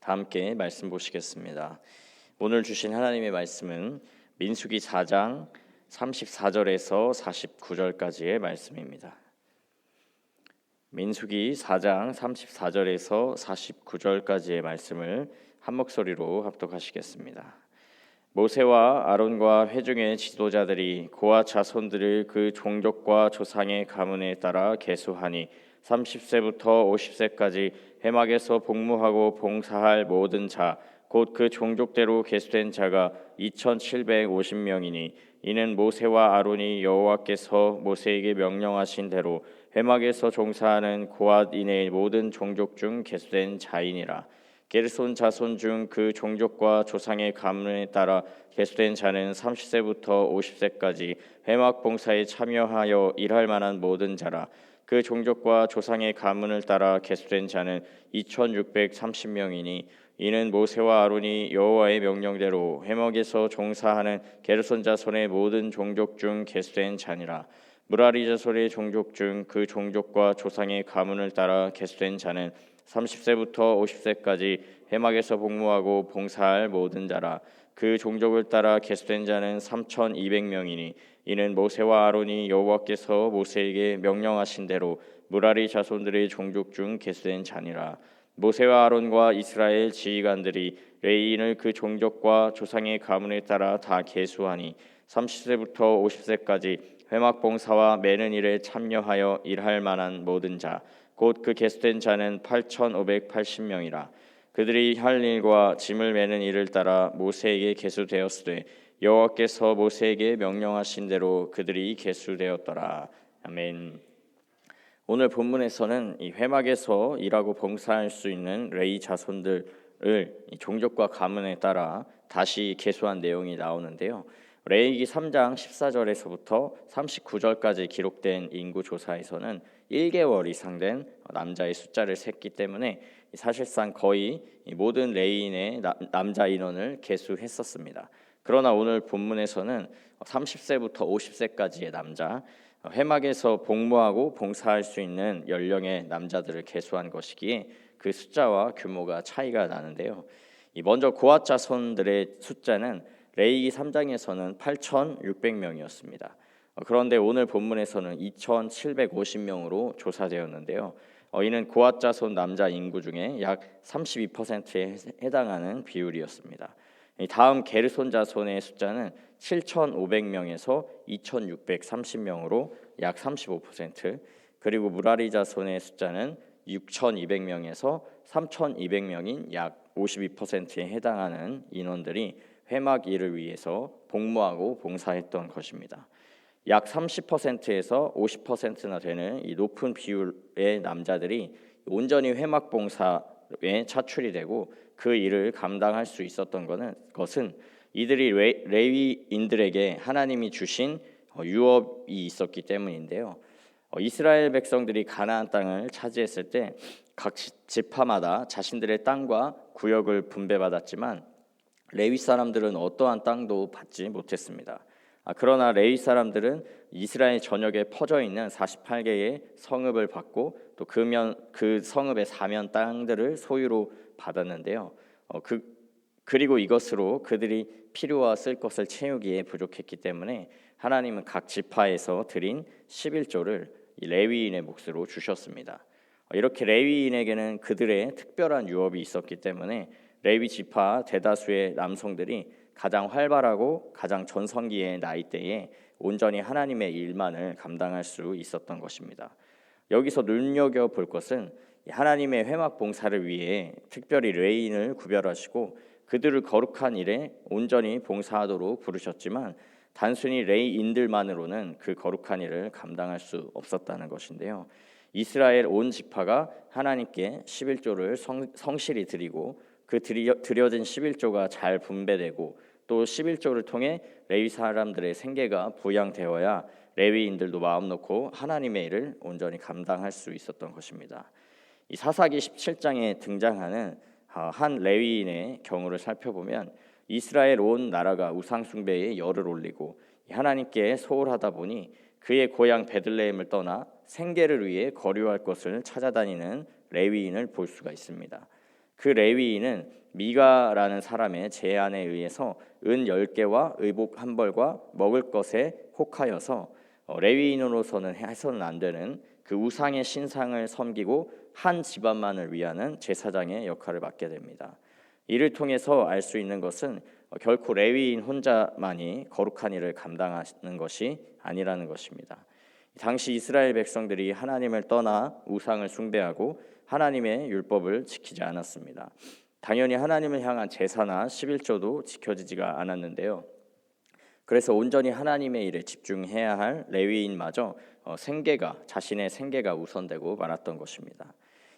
다 함께 말씀 보시겠습니다. 오늘 주신 하나님의 말씀은 민수기 4장 34절에서 49절까지의 말씀입니다. 민수기 4장 34절에서 49절까지의 말씀을 한 목소리로 합독하시겠습니다. 모세와 아론과 회중의 지도자들이 고아 자손들을 그 종족과 조상의 가문에 따라 계수하니 30세부터 50세까지 회막에서 복무하고 봉사할 모든 자 곧 그 종족대로 계수된 자가 2750명이니 이는 모세와 아론이 여호와께서 모세에게 명령하신 대로 회막에서 종사하는 고앗인의 모든 종족 중 계수된 자이니라. 게르손 자손 중 그 종족과 조상의 가문에 따라 계수된 자는 30세부터 50세까지 회막 봉사에 참여하여 일할 만한 모든 자라. 그 종족과 조상의 가문을 따라 계수된 자는 2630명이니 이는 모세와 아론이 여호와의 명령대로 회막에서 종사하는 게르손 자손의 모든 종족 중 계수된 자니라. 무라리 자손의 종족 중 그 종족과 조상의 가문을 따라 계수된 자는 30세부터 50세까지 회막에서 복무하고 봉사할 모든 자라. 그 종족을 따라 계수된 자는 3200명이니 이는 모세와 아론이 여호와께서 모세에게 명령하신 대로 무라리 자손들의 종족 중 계수된 자니라. 모세와 아론과 이스라엘 지휘관들이 레위인을 그 종족과 조상의 가문에 따라 다 계수하니 30세부터 50세까지 회막 봉사와 매는 일에 참여하여 일할 만한 모든 자 곧 그 계수된 자는 8580명이라. 그들이 할 일과 짐을 매는 일을 따라 모세에게 계수되었으되 여호와께서 모세에게 명령하신 대로 그들이 계수되었더라. 아멘. 오늘 본문에서는 이 회막에서 일하고 봉사할 수 있는 레위 자손들을 종족과 가문에 따라 다시 계수한 내용이 나오는데요. 레위기 3장 14절에서부터 39절까지 기록된 인구 조사에서는 1개월 이상 된 남자의 숫자를 셌기 때문에 사실상 거의 모든 레위인의 남자 인원을 계수했었습니다. 그러나 오늘 본문에서는 30세부터 50세까지의 남자, 회막에서 복무하고 봉사할 수 있는 연령의 남자들을 계수한 것이기에 그 숫자와 규모가 차이가 나는데요. 먼저 고앗 자손들의 숫자는 레위기 3장에서는 8600명이었습니다. 그런데 오늘 본문에서는 2750명으로 조사되었는데요. 이는 고앗 자손 남자 인구 중에 약 32%에 해당하는 비율이었습니다. 다음 게르손 자손의 숫자는 7,500명에서 2,630명으로 약 35%, 그리고 무라리 자손의 숫자는 6,200명에서 3,200명인 약 52%에 해당하는 인원들이 회막 일을 위해서 복무하고 봉사했던 것입니다. 약 30%에서 50%나 되는 이 높은 비율의 남자들이 온전히 회막 봉사에 차출이 되고 그 일을 감당할 수 있었던 것은 이들이 레위인들에게 하나님이 주신 유업이 있었기 때문인데요. 이스라엘 백성들이 가나안 땅을 차지했을 때 각 지파마다 자신들의 땅과 구역을 분배받았지만 레위 사람들은 어떠한 땅도 받지 못했습니다. 그러나 레위 사람들은 이스라엘 전역에 퍼져 있는 48개의 성읍을 받고 또 그 성읍의 사면 땅들을 소유로 받았는데요. 그리고 이것으로 그들이 필요와 쓸 것을 채우기에 부족했기 때문에 하나님은 각 지파에서 드린 11조를 레위인의 몫으로 주셨습니다. 이렇게 레위인에게는 그들의 특별한 유업이 있었기 때문에 레위 지파 대다수의 남성들이 가장 활발하고 가장 전성기의 나이대에 온전히 하나님의 일만을 감당할 수 있었던 것입니다. 여기서 눈여겨볼 것은 하나님의 회막 봉사를 위해 특별히 레위인을 구별하시고 그들을 거룩한 일에 온전히 봉사하도록 부르셨지만 단순히 레위인들만으로는 그 거룩한 일을 감당할 수 없었다는 것인데요. 이스라엘 온 지파가 하나님께 11조를 성실히 드리고 그 드려진 11조가 잘 분배되고 또 11조를 통해 레위 사람들의 생계가 부양되어야 레위인들도 마음 놓고 하나님의 일을 온전히 감당할 수 있었던 것입니다. 이 사사기 17장에 등장하는 한 레위인의 경우를 살펴보면 이스라엘 온 나라가 우상 숭배에 열을 올리고 하나님께 소홀하다 보니 그의 고향 베들레헴을 떠나 생계를 위해 거류할 것을 찾아다니는 레위인을 볼 수가 있습니다. 그 레위인은 미가라는 사람의 제안에 의해서 은 10개와 의복 한 벌과 먹을 것에 혹하여서 레위인으로서는 해서는 안 되는 그 우상의 신상을 섬기고 한 집안만을 위하는 제사장의 역할을 맡게 됩니다. 이를 통해서 알 수 있는 것은 결코 레위인 혼자만이 거룩한 일을 감당하는 것이 아니라는 것입니다. 당시 이스라엘 백성들이 하나님을 떠나 우상을 숭배하고 하나님의 율법을 지키지 않았습니다. 당연히 하나님을 향한 제사나 11조도 지켜지지가 않았는데요. 그래서 온전히 하나님의 일에 집중해야 할 레위인마저 자신의 생계가 우선되고 말았던 것입니다.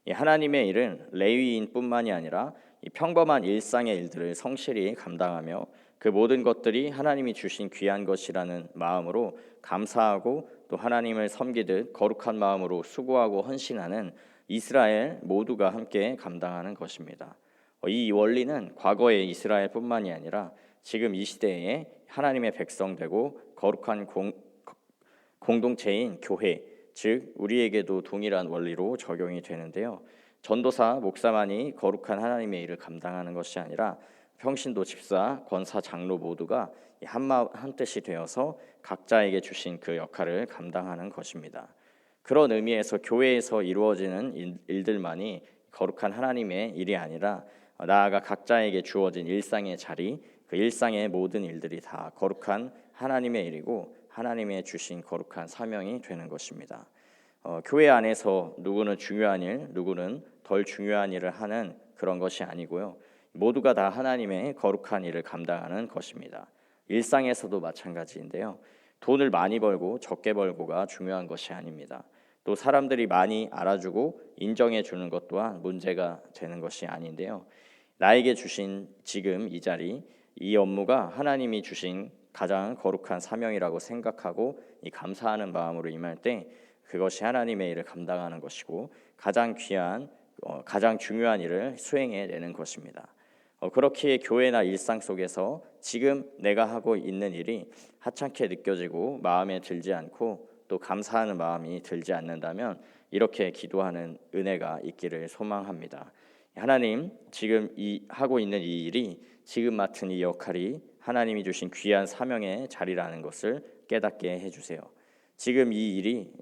이 하나님의 일은 레위인뿐만이 아니라 이 평범한 일상의 일들을 성실히 감당하며 그 모든 것들이 하나님이 주신 귀한 것이라는 마음으로 감사하고 또 하나님을 섬기듯 거룩한 마음으로 수고하고 헌신하는 이스라엘 모두가 함께 감당하는 것입니다. 이 원리는 과거의 이스라엘뿐만이 아니라 지금 이 시대에 하나님의 백성 되고 거룩한 공동체인 교회, 즉 우리에게도 동일한 원리로 적용이 되는데요. 전도사, 목사만이 거룩한 하나님의 일을 감당하는 것이 아니라 평신도, 집사, 권사, 장로 모두가 한마음 한뜻이 되어서 각자에게 주신 그 역할을 감당하는 것입니다. 그런 의미에서 교회에서 이루어지는 일들만이 거룩한 하나님의 일이 아니라 나아가 각자에게 주어진 일상의 자리, 그 일상의 모든 일들이 다 거룩한 하나님의 일이고 하나님의 주신 거룩한 사명이 되는 것입니다. 교회 안에서 누구는 중요한 일, 누구는 덜 중요한 일을 하는 그런 것이 아니고요. 모두가 다 하나님의 거룩한 일을 감당하는 것입니다. 일상에서도 마찬가지인데요. 돈을 많이 벌고 적게 벌고가 중요한 것이 아닙니다. 또 사람들이 많이 알아주고 인정해 주는 것 또한 문제가 되는 것이 아닌데요. 나에게 주신 지금 이 자리, 이 업무가 하나님이 주신 가장 거룩한 사명이라고 생각하고 이 감사하는 마음으로 임할 때 그것이 하나님의 일을 감당하는 것이고 가장 귀한, 가장 중요한 일을 수행해내는 것입니다. 그렇기에 교회나 일상 속에서 지금 내가 하고 있는 일이 하찮게 느껴지고 마음에 들지 않고 또 감사하는 마음이 들지 않는다면 이렇게 기도하는 은혜가 있기를 소망합니다. 하나님, 지금 하고 있는 이 일이, 지금 맡은 이 역할이 하나님이 주신 귀한 사명의 자리라는 것을 깨닫게 해주세요. 지금 이 일이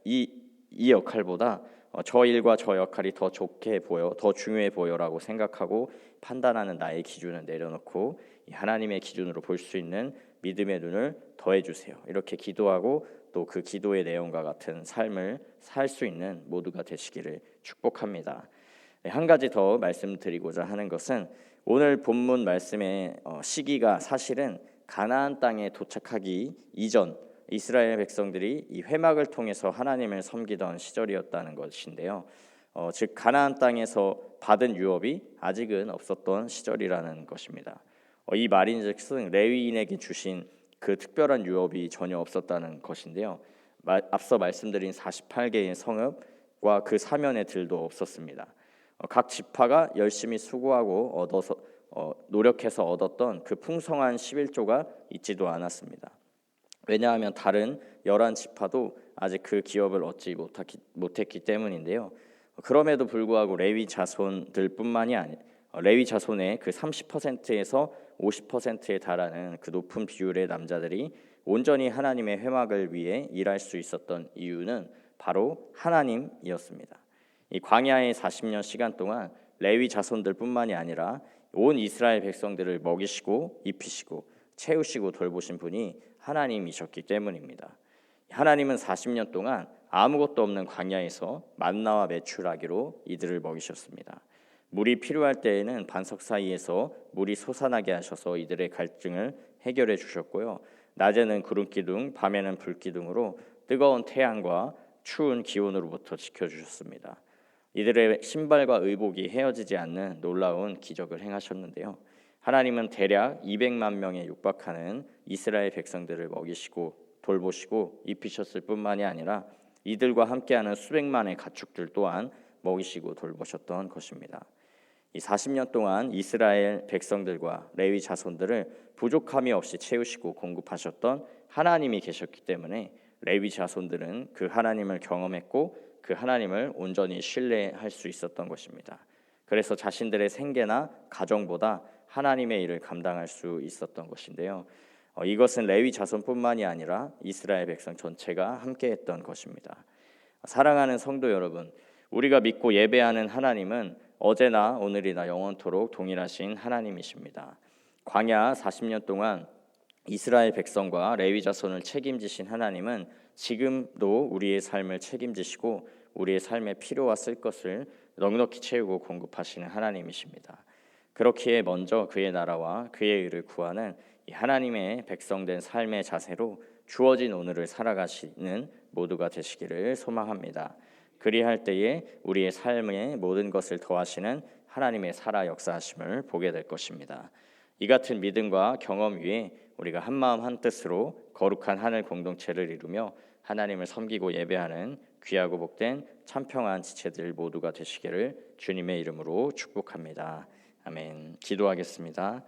이 역할보다 저 일과 저 역할이 더 좋게 보여, 더 중요해 보여라고 생각하고 판단하는 나의 기준을 내려놓고 하나님의 기준으로 볼 수 있는 믿음의 눈을 더해 주세요. 이렇게 기도하고 또 그 기도의 내용과 같은 삶을 살 수 있는 모두가 되시기를 축복합니다. 한 가지 더 말씀드리고자 하는 것은 오늘 본문 말씀의 시기가 사실은 가나안 땅에 도착하기 이전 이스라엘 백성들이 이 회막을 통해서 하나님을 섬기던 시절이었다는 것인데요. 즉 가나안 땅에서 받은 유업이 아직은 없었던 시절이라는 것입니다. 이 말인즉슨 레위인에게 주신 그 특별한 유업이 전혀 없었다는 것인데요. 앞서 말씀드린 48개의 성읍과 그 사면의 들도 없었습니다. 각 지파가 열심히 수고하고 노력해서 얻었던 그 풍성한 11조가 있지도 않았습니다. 왜냐하면 다른 11지파도 아직 그 기업을 얻지 못했기 때문인데요. 그럼에도 불구하고 레위 자손들뿐만이 아니 레위 자손의 그 30%에서 50%에 달하는 그 높은 비율의 남자들이 온전히 하나님의 회막을 위해 일할 수 있었던 이유는 바로 하나님이었습니다. 이 광야의 40년 시간 동안 레위 자손들뿐만이 아니라 온 이스라엘 백성들을 먹이시고 입히시고 채우시고 돌보신 분이 하나님이셨기 때문입니다. 하나님은 40년 동안 아무것도 없는 광야에서 만나와 메추라기로 이들을 먹이셨습니다. 물이 필요할 때에는 반석 사이에서 물이 솟아나게 하셔서 이들의 갈증을 해결해 주셨고요. 낮에는 구름기둥, 밤에는 불기둥으로 뜨거운 태양과 추운 기온으로부터 지켜주셨습니다. 이들의 신발과 의복이 헤어지지 않는 놀라운 기적을 행하셨는데요. 하나님은 대략 200만 명에 육박하는 이스라엘 백성들을 먹이시고 돌보시고 입히셨을 뿐만이 아니라 이들과 함께하는 수백만의 가축들 또한 먹이시고 돌보셨던 것입니다. 이 40년 동안 이스라엘 백성들과 레위 자손들을 부족함이 없이 채우시고 공급하셨던 하나님이 계셨기 때문에 레위 자손들은 그 하나님을 경험했고 그 하나님을 온전히 신뢰할 수 있었던 것입니다. 그래서 자신들의 생계나 가정보다 하나님의 일을 감당할 수 있었던 것인데요. 이것은 레위 자손뿐만이 아니라 이스라엘 백성 전체가 함께했던 것입니다. 사랑하는 성도 여러분, 우리가 믿고 예배하는 하나님은 어제나 오늘이나 영원토록 동일하신 하나님이십니다. 광야 40년 동안 이스라엘 백성과 레위 자손을 책임지신 하나님은 지금도 우리의 삶을 책임지시고 우리의 삶에 필요와 쓸 것을 넉넉히 채우고 공급하시는 하나님이십니다. 그렇기에 먼저 그의 나라와 그의 의를 구하는 이 하나님의 백성된 삶의 자세로 주어진 오늘을 살아가시는 모두가 되시기를 소망합니다. 그리할 때에 우리의 삶에 모든 것을 더하시는 하나님의 살아 역사하심을 보게 될 것입니다. 이 같은 믿음과 경험 위에 우리가 한마음 한뜻으로 거룩한 하늘 공동체를 이루며 하나님을 섬기고 예배하는 귀하고 복된 참평한 지체들 모두가 되시기를 주님의 이름으로 축복합니다. 아멘. 기도하겠습니다.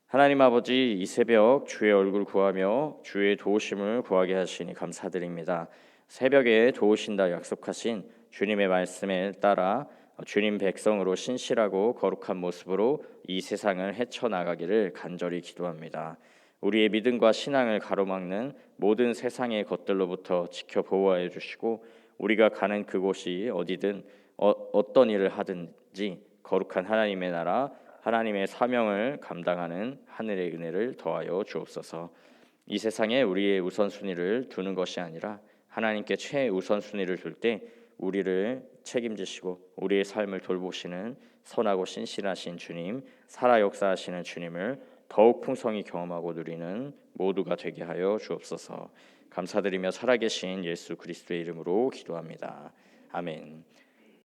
하나님 아버지, 이 새벽 주의 얼굴 구하며 주의 도우심을 구하게 하시니 감사드립니다. 새벽에 도우신다 약속하신 주님의 말씀에 따라 주님 백성으로 신실하고 거룩한 모습으로 이 세상을 헤쳐나가기를 간절히 기도합니다. 우리의 믿음과 신앙을 가로막는 모든 세상의 것들로부터 지켜 보호해 주시고 우리가 가는 그곳이 어디든 어떤 일을 하든지 거룩한 하나님의 나라, 하나님의 사명을 감당하는 하늘의 은혜를 더하여 주옵소서. 이 세상에 우리의 우선순위를 두는 것이 아니라 하나님께 최우선순위를 둘 때 우리를 책임지시고 우리의 삶을 돌보시는 선하고 신실하신 주님, 살아 역사하시는 주님을 더욱 풍성히 경험하고 누리는 모두가 되게 하여 주옵소서. 감사드리며 살아계신 예수 그리스도의 이름으로 기도합니다. 아멘.